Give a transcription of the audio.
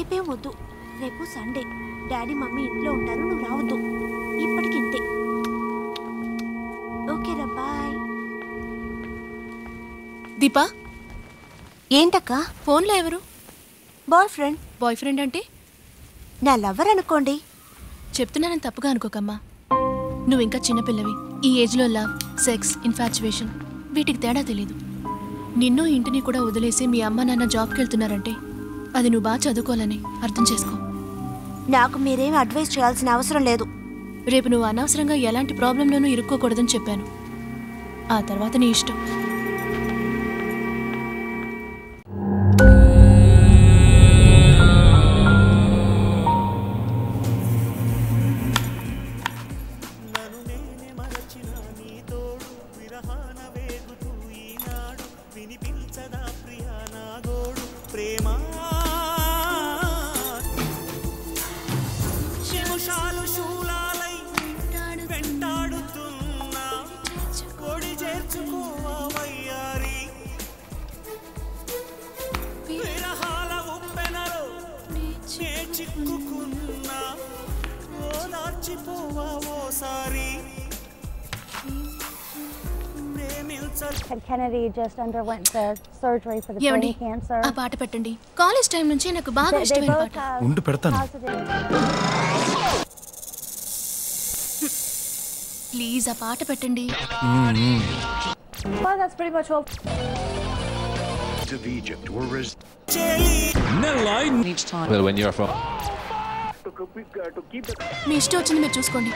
రేపేం వద్దు, రేపు సండే, డాడీ మమ్మీ ఇంట్లో ఉంటారు, నువ్వు రావద్దు. ఇప్పటికింతే. ఓకేరా, బాయ్. దీపా, ఏంటక్క? ఫోన్లో ఎవరు? Boy friend. బాయ్ ఫ్రెండ్ అంటే? నా లవర్ అనుకోండి. చెప్తున్నానని తప్పుగా అనుకోకమ్మా. నువ్వు ఇంకా చిన్నపిల్లవి. ఈ ఏజ్లో లవ్, సెక్స్, ఇన్ఫాచ్యువేషన్ వీటికి తేడా తెలీదు. నిన్ను ఇంటిని కూడా వదిలేసి మీ అమ్మ నాన్న జాబ్కి వెళ్తున్నారంటే అది నువ్వు బాగా చదువుకోవాలని అర్థం చేసుకో. నాకు మీరేం అడ్వైస్ చేయాల్సిన అవసరం లేదు. రేపు నువ్వు అనవసరంగా ఎలాంటి ప్రాబ్లంలోనూ ఇరుక్కోకూడదని చెప్పాను. ఆ తర్వాత నీ ఇష్టం. Kennedy just underwent the surgery for the brain cancer. ఆ పాట పెట్టండి. కాలేజ్ టైం నుంచి నాకు బాగా ఇష్టమైన పాట. ఉండు పెడతాను. ప్లీజ్ ఆ పాట పెట్టండి. Well, that's pretty much all. Of Egypt were Well, when you're from మీ ఇష్టం వచ్చింది మీరు చూసుకోండి.